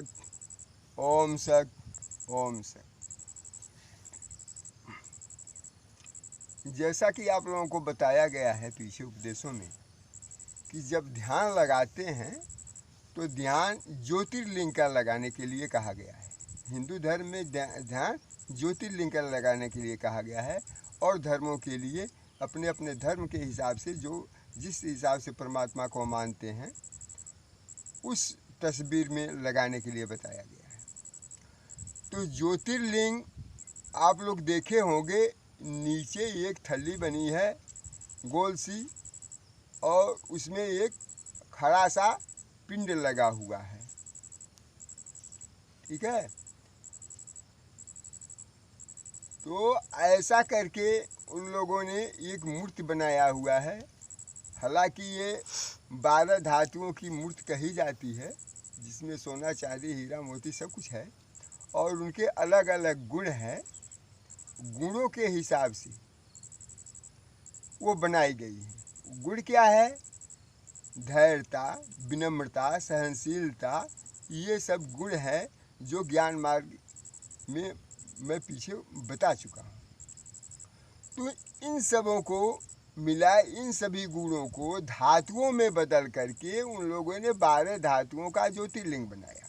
सत, ओम सत, ओम सत। जैसा कि आप लोगों को बताया गया है पीछे उपदेशों में कि जब ध्यान लगाते हैं तो ध्यान ज्योतिर्लिंग का लगाने के लिए कहा गया है। हिंदू धर्म में ध्यान ज्योतिर्लिंग का लगाने के लिए कहा गया है, और धर्मों के लिए अपने अपने धर्म के हिसाब से जो जिस हिसाब से परमात्मा को मानते हैं उस तस्वीर में लगाने के लिए बताया गया है। तो ज्योतिर्लिंग आप लोग देखे होंगे, नीचे एक थैली बनी है गोल सी, और उसमें एक खड़ा सा पिंड लगा हुआ है, ठीक है। तो ऐसा करके उन लोगों ने एक मूर्ति बनाया हुआ है। हालांकि ये 12 धातुओं की मूर्ति कही जाती है, जिसमें सोना चांदी हीरा मोती सब कुछ है, और उनके अलग अलग गुण हैं। गुणों के हिसाब से वो बनाई गई है। गुण क्या है? धैर्यता, विनम्रता, सहनशीलता, ये सब गुण है जो ज्ञान मार्ग में मैं पीछे बता चुका हूँ। तो इन सबों को मिला, इन सभी गुणों को धातुओं में बदल करके उन लोगों ने 12 धातुओं का ज्योतिर्लिंग बनाया,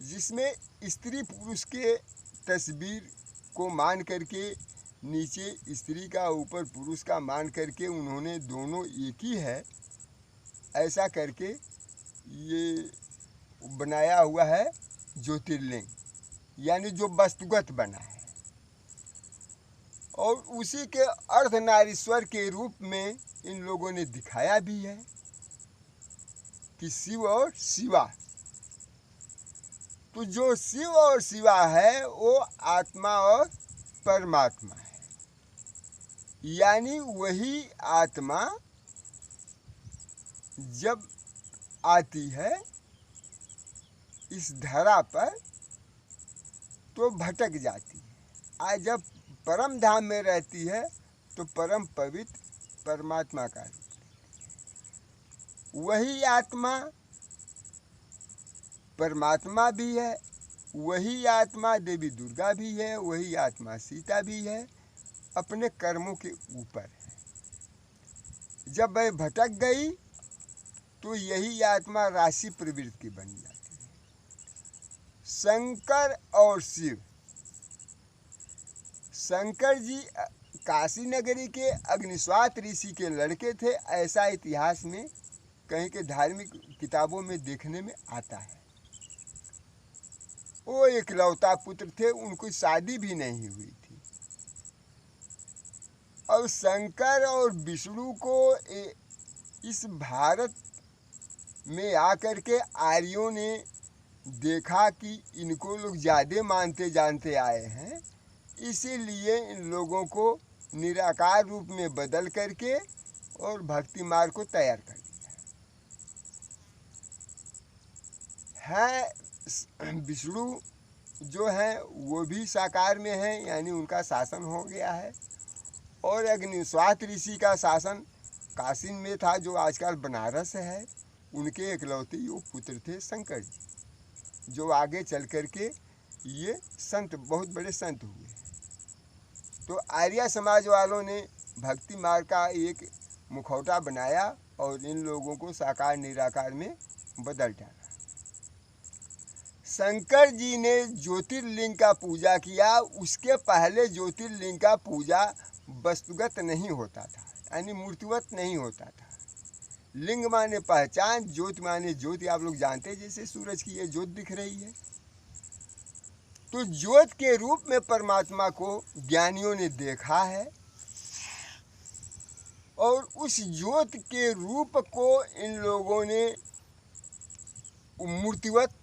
जिसमें स्त्री पुरुष के तस्वीर को मान करके नीचे स्त्री का ऊपर पुरुष का मान करके उन्होंने दोनों एक ही है ऐसा करके ये बनाया हुआ है ज्योतिर्लिंग, यानी जो वस्तुगत बना है। और उसी के अर्धनारीश्वर के रूप में इन लोगों ने दिखाया भी है कि शिव और शिवा। तो जो शिव और शिवा है वो आत्मा और परमात्मा है, यानी वही आत्मा जब आती है इस धरा पर तो भटक जाती है, आज जब परम धाम में रहती है तो परम पवित्र परमात्मा का रूप लेती है। वही आत्मा परमात्मा भी है, वही आत्मा देवी दुर्गा भी है, वही आत्मा सीता भी है, अपने कर्मों के ऊपर है। जब वह भटक गई तो यही आत्मा राशि प्रवृत्ति बन जाती है। शंकर और शिव, शंकर जी काशी नगरी के अग्निस्वात ऋषि के लड़के थे, ऐसा इतिहास में कहीं के धार्मिक किताबों में देखने में आता है। वो इकलौता पुत्र थे, उनकी शादी भी नहीं हुई थी। और शंकर और विष्णु को इस भारत में आकर के आर्यों ने देखा कि इनको लोग ज़्यादा मानते जानते आए हैं, इसीलिए इन लोगों को निराकार रूप में बदल करके और भक्ति मार्ग को तैयार कर दिया है। विष्णु जो है वो भी साकार में है, यानी उनका शासन हो गया है। और अग्निस्वात ऋषि का शासन काशी में था, जो आजकल बनारस है। उनके इकलौते वो पुत्र थे शंकर जी, जो आगे चल करके ये संत, बहुत बड़े संत हुए। तो आर्य समाज वालों ने भक्ति मार्ग का एक मुखौटा बनाया और इन लोगों को साकार निराकार में बदल डाला। शंकर जी ने ज्योतिर्लिंग का पूजा किया। उसके पहले ज्योतिर्लिंग का पूजा वस्तुगत नहीं होता था, यानी मूर्तिवत नहीं होता था। लिंग माने पहचान, ज्योति माने ज्योति। आप लोग जानते हैं जैसे सूरज की ये ज्योत दिख रही है, तो ज्योत के रूप में परमात्मा को ज्ञानियों ने देखा है, और उस ज्योत के रूप को इन लोगों ने मूर्तिवत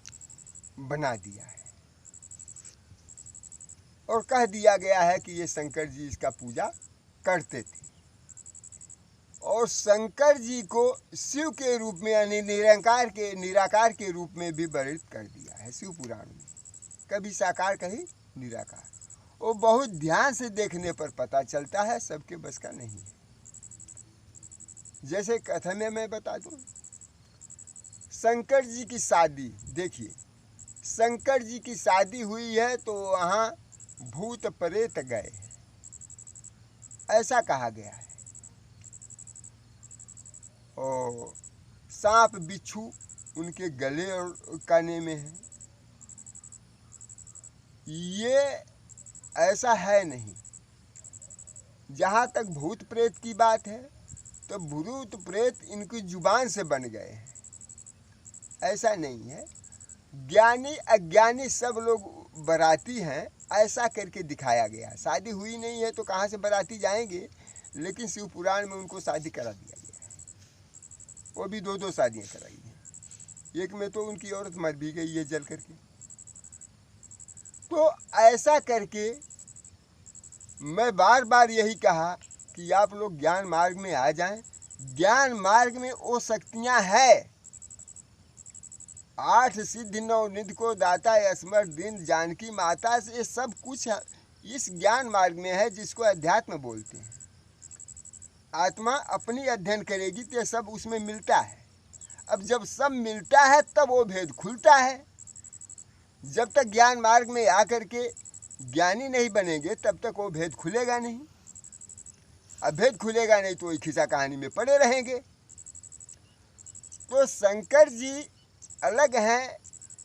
बना दिया है, और कह दिया गया है कि ये शंकर जी इसका पूजा करते थे। और शंकर जी को शिव के रूप में, यानी निराकार के रूप में भी वर्णित कर दिया है शिव पुराण में। कभी साकार कहीं निराकार। वो बहुत ध्यान से देखने पर पता चलता है, सबके बस का नहीं है। जैसे कथा में मैं बता दूं, शंकर जी की शादी, देखिए शंकर जी की शादी हुई है तो वहाँ भूत प्रेत गए, ऐसा कहा गया है। और सांप बिच्छू उनके गले और काने में है। ये ऐसा है नहीं। जहाँ तक भूत प्रेत की बात है तो भूत प्रेत इनकी जुबान से बन गए हैं, ऐसा नहीं है। ज्ञानी अज्ञानी सब लोग बाराती हैं, ऐसा करके दिखाया गया। शादी हुई नहीं है तो कहाँ से बाराती जाएंगे, लेकिन शिव पुराण में उनको शादी करा दिया गया है। वो भी 2-2 शादियाँ कराई हैं। एक में तो उनकी औरत मर भी गई है जल करके। तो ऐसा करके मैं बार बार यही कहा कि आप लोग ज्ञान मार्ग में आ जाएं। ज्ञान मार्ग में वो शक्तियाँ हैं। 8 सिद्धि 9 निधि को दाता स्मर दिन जानकी माता से, ये सब कुछ इस ज्ञान मार्ग में है, जिसको अध्यात्म बोलते हैं। आत्मा अपनी अध्ययन करेगी तो सब उसमें मिलता है। अब जब सब मिलता है तब वो भेद खुलता है। जब तक ज्ञान मार्ग में आकर के ज्ञानी नहीं बनेंगे तब तक वो भेद खुलेगा नहीं। अब भेद खुलेगा नहीं तो वही खिस्सा कहानी में पड़े रहेंगे। तो शंकर जी अलग हैं,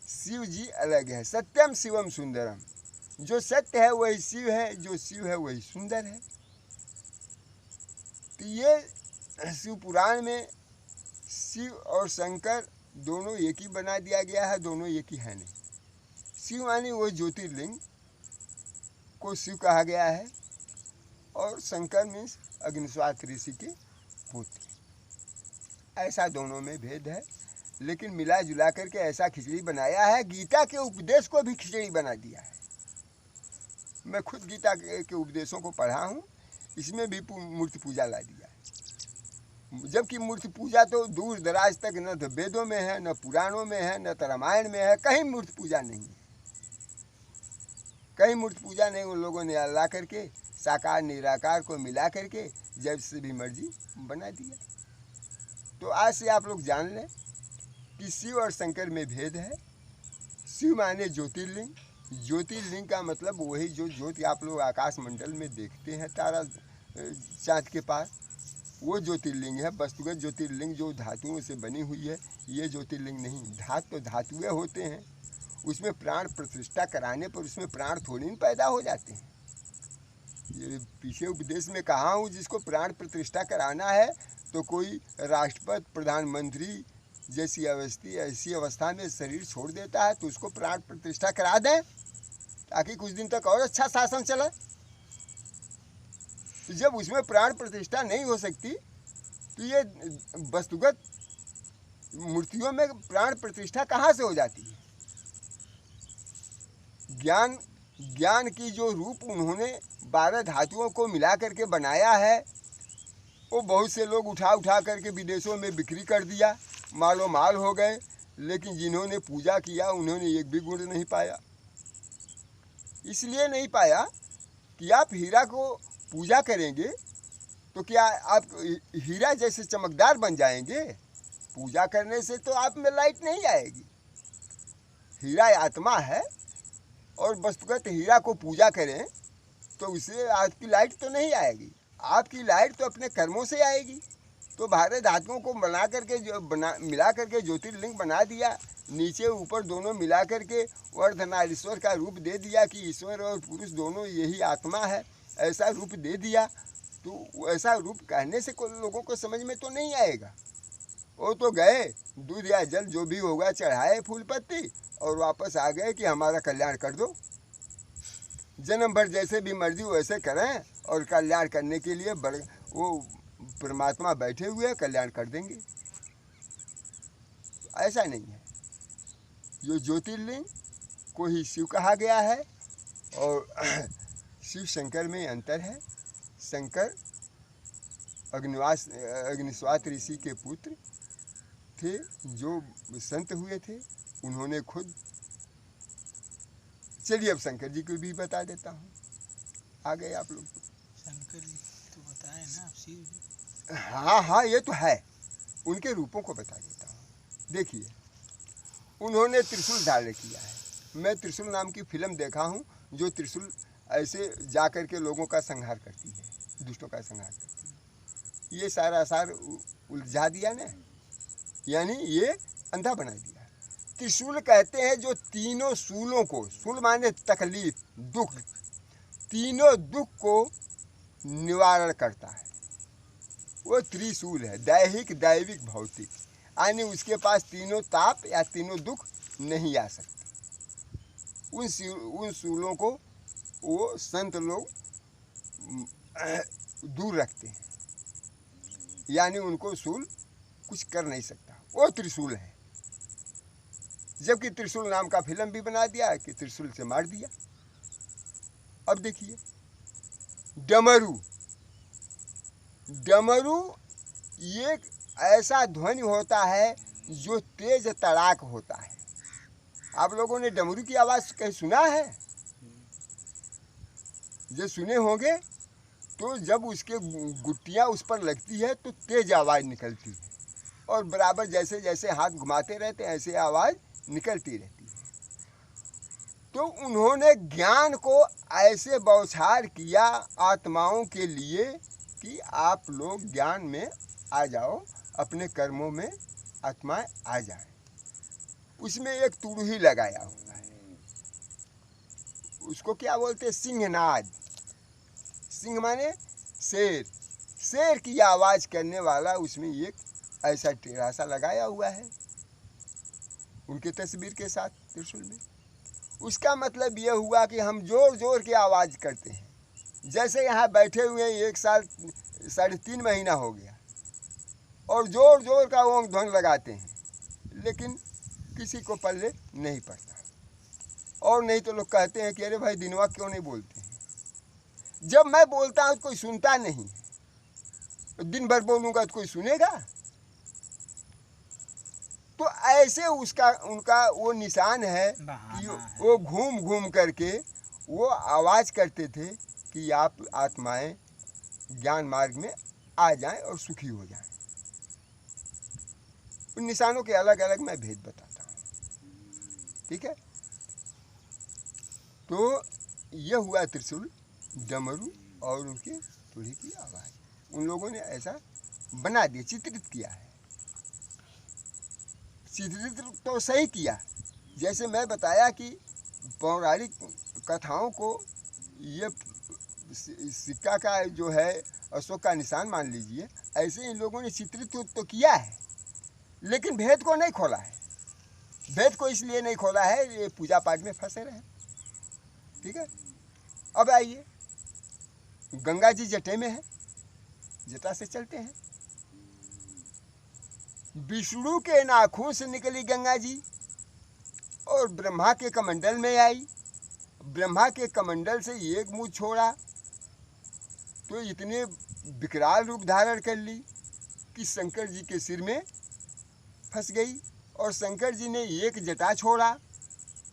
शिव जी अलग है। सत्यम शिवम सुंदरम, जो सत्य है वही शिव है, जो शिव है वही सुंदर है। तो ये शिव पुराण में शिव और शंकर दोनों एक ही बना दिया गया है, दोनों एक ही है नहीं। शिव मानी वो ज्योतिर्लिंग को शिव कहा गया है, और शंकर मीन्स अग्निस्वात ऋषि के पुत्र। ऐसा दोनों में भेद है, लेकिन मिला जुला करके ऐसा खिचड़ी बनाया है। गीता के उपदेश को भी खिचड़ी बना दिया है। मैं खुद गीता के उपदेशों को पढ़ा हूँ, इसमें भी मूर्ति पूजा ला दिया है। जबकि मूर्ति पूजा तो दूर दराज तक न तो वेदों में है, न पुराणों में है, न तो रामायण में है, कहीं मूर्ति पूजा नहीं है। कहीं मूर्ति पूजा नहीं। उन लोगों ने ला करके साकार निराकार को मिला करके जब से भी मर्जी बना दिया। तो आज से आप लोग जान लें कि शिव और शंकर में भेद है। शिव माने ज्योतिर्लिंग। ज्योतिर्लिंग का मतलब वही जो ज्योति आप लोग आकाश मंडल में देखते हैं, तारा चाँद के पास, वो ज्योतिर्लिंग है। वस्तुगत ज्योतिर्लिंग जो धातुओं से बनी हुई है, ये ज्योतिर्लिंग नहीं। धातु तो धातुएँ होते हैं, उसमें प्राण प्रतिष्ठा कराने पर उसमें प्राण थोड़ी न पैदा हो जाते हैं। ये पीछे उपदेश में कहा हूँ, जिसको प्राण प्रतिष्ठा कराना है तो कोई राष्ट्रपति प्रधानमंत्री जैसी ऐसी अवस्था में शरीर छोड़ देता है तो उसको प्राण प्रतिष्ठा करा दें, ताकि कुछ दिन तक और अच्छा शासन चले। तो जब उसमें प्राण प्रतिष्ठा नहीं हो सकती तो ये वस्तुगत मूर्तियों में प्राण प्रतिष्ठा कहाँ से हो जाती है। ज्ञान की जो रूप उन्होंने 12 धातुओं को मिला करके बनाया है, वो बहुत से लोग उठा करके विदेशों में बिक्री कर दिया, मालो माल हो गए। लेकिन जिन्होंने पूजा किया उन्होंने एक भी गुण नहीं पाया। इसलिए नहीं पाया कि आप हीरा को पूजा करेंगे तो क्या आप हीरा जैसे चमकदार बन जाएंगे? पूजा करने से तो आप में लाइट नहीं आएगी। हीरा आत्मा है, और वस्तुगत हीरा को पूजा करें तो उससे आपकी लाइट तो नहीं आएगी। आपकी लाइट तो अपने कर्मों से आएगी। तो 12 धातुओं को मिला करके ज्योतिर्लिंग बना दिया। नीचे ऊपर दोनों मिला करके अर्धनारीश्वर का रूप दे दिया कि ईश्वर और पुरुष दोनों यही आत्मा है, ऐसा रूप दे दिया। तो ऐसा रूप कहने से कोई लोगों को समझ में तो नहीं आएगा। वो तो गए, दूध या जल जो भी होगा चढ़ाए, फूल पत्ती, और वापस आ गए कि हमारा कल्याण कर दो। जन्म भर जैसे भी मर्जी वैसे करें, और कल्याण करने के लिए वो परमात्मा बैठे हुए कल्याण कर देंगे। ऐसा नहीं है। जो ज्योतिर्लिंग को ही शिव कहा गया है, और शिव शंकर में अंतर है। शंकर अग्निस्वात ऋषि के पुत्र थे, जो संत हुए थे। उन्होंने खुद, चलिए अब शंकर जी को भी बता देता हूँ। आ गए आप लोग। शंकर जी तो बताए ना, शिव जी। हाँ, ये तो है। उनके रूपों को बता देता हूँ। देखिए, उन्होंने त्रिशूल धारण किया है। मैं त्रिशूल नाम की फिल्म देखा हूँ, जो त्रिशूल ऐसे जा कर के लोगों का संहार करती है, दुष्टों का संहार करती है। ये सारा सार उलझा दिया ना, यानी ये अंधा बना दिया। त्रिशूल कहते हैं जो तीनों शूलों को, शूल माने तकलीफ, दुख, तीनों दुख को निवारण करता है, वो त्रिशूल है। दैहिक, दैविक, भौतिक, यानी उसके पास तीनों ताप या तीनों दुख नहीं आ सकते। उन शूलों को वो संत लोग दूर रखते हैं, यानी उनको शूल कुछ कर नहीं सकता, वो त्रिशूल है। जबकि त्रिशूल नाम का फिल्म भी बना दिया कि त्रिशूल से मार दिया। अब देखिए डमरू, डमरू ये ऐसा ध्वनि होता है जो तेज तड़ाक होता है। आप लोगों ने डमरू की आवाज़ कहीं सुना है? जो सुने होंगे, तो जब उसके गुट्टियाँ उस पर लगती है तो तेज आवाज़ निकलती है, और बराबर जैसे जैसे हाथ घुमाते रहते हैं ऐसे आवाज़ निकलती रहती है। तो उन्होंने ज्ञान को ऐसे बौछार किया आत्माओं के लिए कि आप लोग ज्ञान में आ जाओ, अपने कर्मों में आत्माएं आ जाए। उसमें एक तुड़ही लगाया हुआ है, उसको क्या बोलते हैं? सिंहनाद। सिंह माने शेर, शेर की आवाज़ करने वाला उसमें एक ऐसा टेढ़ा सा लगाया हुआ है उनके तस्वीर के साथ त्रिशूल में। उसका मतलब ये हुआ कि हम जोर जोर के आवाज़ करते हैं। जैसे यहाँ बैठे हुए 1 साल 3.5 महीना हो गया और जोर जोर का ओंग ध्वनि लगाते हैं, लेकिन किसी को पल्ले नहीं पड़ता। और नहीं तो लोग कहते हैं कि अरे भाई दिनवा क्यों नहीं बोलते हैं? जब मैं बोलता हूँ तो कोई सुनता नहीं, दिन भर बोलूँगा तो कोई सुनेगा? तो ऐसे उनका वो निशान है कि वो घूम घूम करके वो आवाज़ करते थे कि आप आत्माएं ज्ञान मार्ग में आ जाएं और सुखी हो जाएं। उन निशानों के अलग अलग मैं भेद बताता हूँ, ठीक है? तो यह हुआ त्रिशूल, डमरू और उनके तुड़ी की आवाज़। उन लोगों ने ऐसा बना दिया, चित्रित किया है। चित्रित तो सही किया, जैसे मैं बताया कि पौराणिक कथाओं को ये सिक्का का जो है अशोक का निशान मान लीजिए, ऐसे इन लोगों ने चित्रित तो किया है, लेकिन भेद को नहीं खोला है। भेद को इसलिए नहीं खोला है, ये पूजा पाठ में फंसे रहे, ठीक है? अब आइए, गंगा जी जटे में है, जटा से चलते हैं। विष्णु के नाखून से निकली गंगा जी और ब्रह्मा के कमंडल में आई। ब्रह्मा के कमंडल से एक मुंह छोड़ा तो इतने विकराल रूप धारण कर ली कि शंकर जी के सिर में फंस गई, और शंकर जी ने एक जटा छोड़ा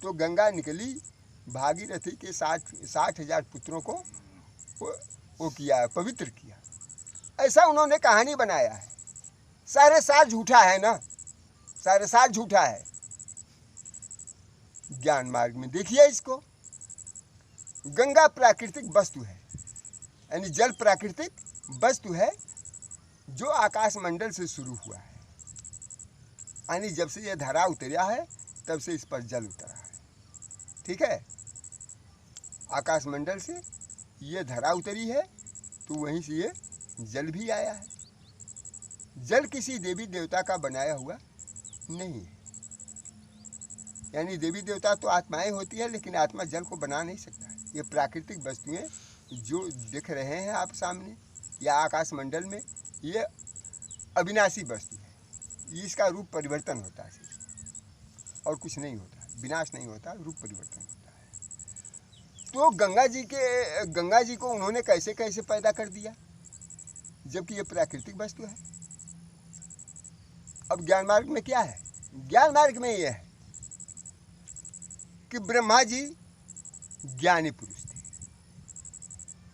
तो गंगा निकली, भागीरथी के 60,000 पुत्रों को वो किया, पवित्र किया। ऐसा उन्होंने कहानी बनाया है। सारे सार झूठा है ना, सारे सार झूठा है। ज्ञान मार्ग में देखिए इसको, गंगा प्राकृतिक वस्तु है, यानी जल प्राकृतिक वस्तु है जो आकाश मंडल से शुरू हुआ है, यानी जब से ये धरा उतरा है तब से इस पर जल उतरा है, ठीक है? आकाश मंडल से ये धरा उतरी है तो वहीं से ये जल भी आया है। जल किसी देवी देवता का बनाया हुआ नहीं है, यानी देवी देवता तो आत्माएं होती है, लेकिन आत्मा जल को बना नहीं सकता है। ये प्राकृतिक वस्तुएं जो दिख रहे हैं आप सामने या आकाश मंडल में, ये अविनाशी वस्तु है। इसका रूप परिवर्तन होता है और कुछ नहीं होता, विनाश नहीं होता, रूप परिवर्तन होता है। तो गंगा जी को उन्होंने कैसे कैसे पैदा कर दिया, जबकि ये प्राकृतिक वस्तु है। अब ज्ञान मार्ग में क्या है? ज्ञान मार्ग में ये है कि ब्रह्मा जी ज्ञानी पुरुष थे,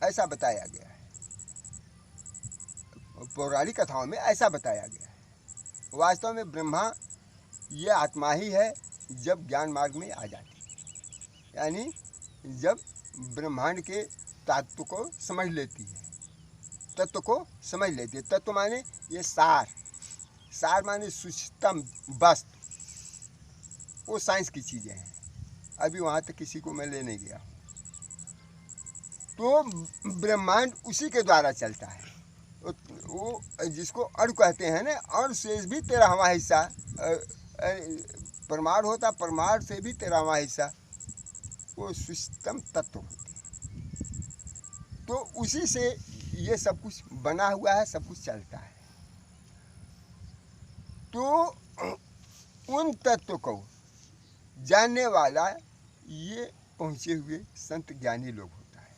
ऐसा बताया गया है, पौराणिक कथाओं में ऐसा बताया गया है। वास्तव में ब्रह्मा ये आत्मा ही है जब ज्ञान मार्ग में आ जाती है, यानी जब ब्रह्मांड के तत्व को समझ लेती है, तत्व को समझ लेती है। तत्व माने ये सार, सार माने सूक्ष्मतम वस्तु, वो साइंस की चीज़ें हैं। अभी वहाँ तक किसी को मैं ले नहीं गया हूँ। तो ब्रह्मांड उसी के द्वारा चलता है। वो जिसको अणु कहते हैं ना, अणु से भी 13वां हिस्सा परमाणु होता, परमाणु से भी 13वां हिस्सा वो सूक्ष्मतम तत्व होते हैं। तो उसी से ये सब कुछ बना हुआ है, सब कुछ चलता है। तो उन तत्व को जानने वाला ये पहुँचे हुए संत ज्ञानी लोग होता है,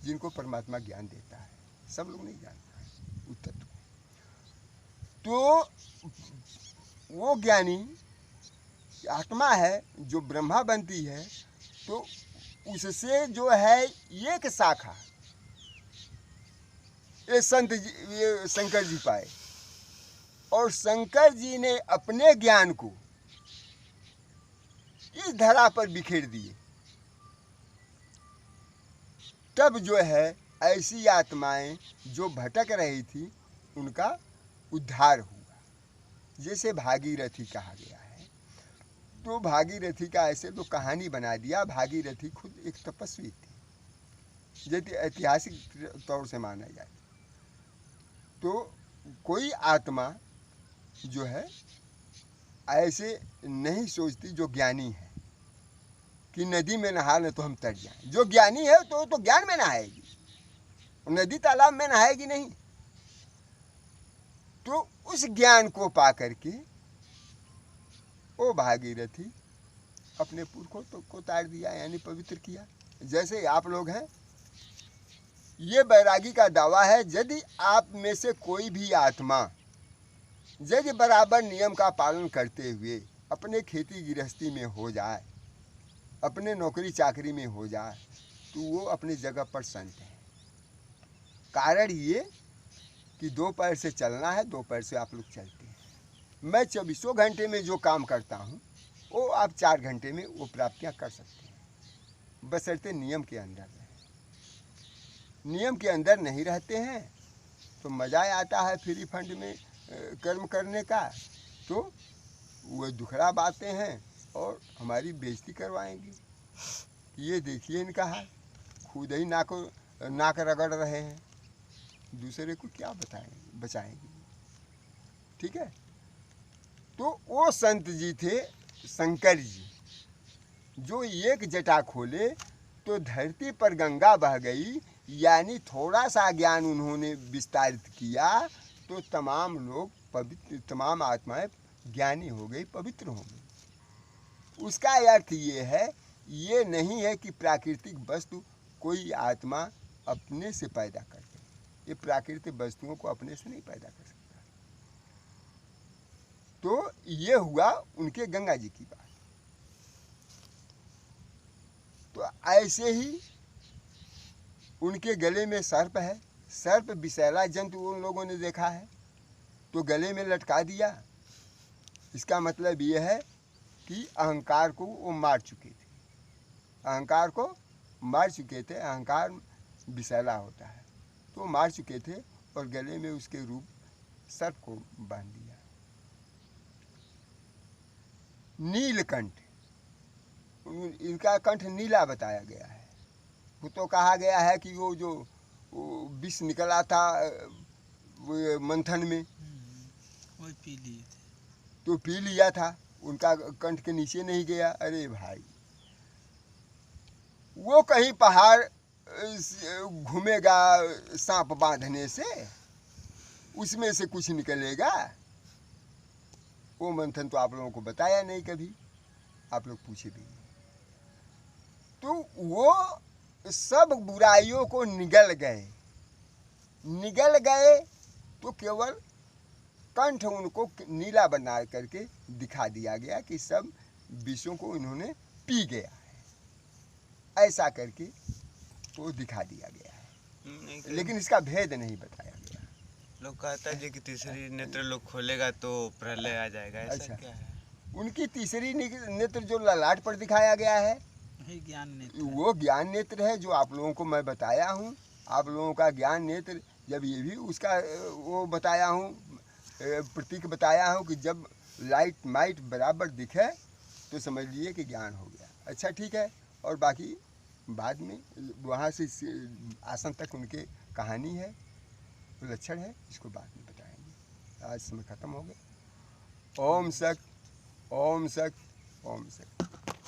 जिनको परमात्मा ज्ञान देता है। सब लोग नहीं जानता है उस तत्व को। तो वो ज्ञानी आत्मा है जो ब्रह्मा बनती है, तो उससे जो है एक शाखा ये संत जी, ये शंकर जी पाए, और शंकर जी ने अपने ज्ञान को इस धरा पर बिखेर दिए। तब जो है ऐसी आत्माएं जो भटक रही थी उनका उद्धार हुआ। जैसे भागीरथी कहा गया है, तो भागीरथी का ऐसे तो कहानी बना दिया। भागीरथी खुद एक तपस्वी थी, यदि ऐतिहासिक तौर से माना जाए तो। कोई आत्मा जो है ऐसे नहीं सोचती जो ज्ञानी है कि नदी में नहा ले तो हम तर जाएं। जो ज्ञानी है तो ज्ञान में नहाएगी, नदी तालाब में नहाएगी नहीं। तो उस ज्ञान को पा करके वो भागीरथी अपने पुरखों को तार दिया, यानी पवित्र किया। जैसे आप लोग हैं, ये बैरागी का दावा है, यदि आप में से कोई भी आत्मा यदि बराबर नियम का पालन करते हुए अपने खेती गृहस्थी में हो जाए, अपने नौकरी चाकरी में हो जाए, तो वो अपनी जगह पर संत है। कारण ये कि 2 पैर से चलना है, 2 पैर से आप लोग चलते हैं। मैं 24 घंटे में जो काम करता हूँ वो आप 4 घंटे में वो प्राप्तियाँ कर सकते हैं, बशर्ते नियम के अंदर रहें। नियम के अंदर नहीं रहते हैं तो मज़ा आता है फ्री फंड में कर्म करने का, तो वो दुखड़ा बातें हैं और हमारी बेइज्जती करवाएंगी। ये देखिए इनका हाल, खुद ही नाक रगड़ रहे हैं, दूसरे को क्या बचाएंगे। ठीक है। तो वो संत जी थे शंकर जी, जो एक जटा खोले तो धरती पर गंगा बह गई, यानी थोड़ा सा ज्ञान उन्होंने विस्तारित किया तो तमाम लोग पवित्र, तमाम आत्माएं ज्ञानी हो गई, पवित्र हो गई। उसका अर्थ ये है, ये नहीं है कि प्राकृतिक वस्तु कोई आत्मा अपने से पैदा कर दे। ये प्राकृतिक वस्तुओं को अपने से नहीं पैदा कर सकता। तो ये हुआ उनके गंगा जी की बात। तो ऐसे ही उनके गले में सर्प है। सर्प विषैला जंतु उन लोगों ने देखा है तो गले में लटका दिया। इसका मतलब ये है कि अहंकार को वो मार चुके थे, अहंकार को मार चुके थे। अहंकार विषैला होता है तो मार चुके थे और गले में उसके रूप सर्प को बांध दिया। नीलकंठ, इनका कंठ नीला बताया गया है। वो तो कहा गया है कि वो जो विष निकला था वो मंथन में, वही पी लिए थे, तो पी लिया था, उनका कंठ के नीचे नहीं गया। अरे भाई, वो कहीं पहाड़ घूमेगा सांप बांधने से, उसमें से कुछ निकलेगा? वो मंथन तो आप लोगों को बताया नहीं कभी, आप लोग पूछे भी नहीं। तो वो सब बुराइयों को निगल गए तो केवल कंठ उनको नीला बना करके दिखा दिया गया कि सब विषयों को इन्होंने पी गया है, ऐसा करके वो दिखा दिया गया है। लेकिन इसका भेद नहीं बताया गया। लोग कहता है कि तीसरी नेत्र लोग खोलेगा तो प्रलय आ जाएगा, ऐसा अच्छा। क्या है? उनकी तीसरी नेत्र जो ललाट पर दिखाया गया है वही ज्ञान नेत्र है। वो ज्ञान नेत्र है, जो आप लोगों को मैं बताया हूँ। आप लोगों का ज्ञान नेत्र, जब ये भी उसका वो बताया हूँ, प्रतीक बताया हूँ कि जब लाइट माइट बराबर दिखे तो समझ लिए कि ज्ञान हो गया। अच्छा ठीक है, और बाकी बाद में वहाँ से आसन तक उनके कहानी है, लक्षण है, इसको बाद में बताएंगे। आज समय खत्म हो गया। ओम सत, ओम सत, ओम सत।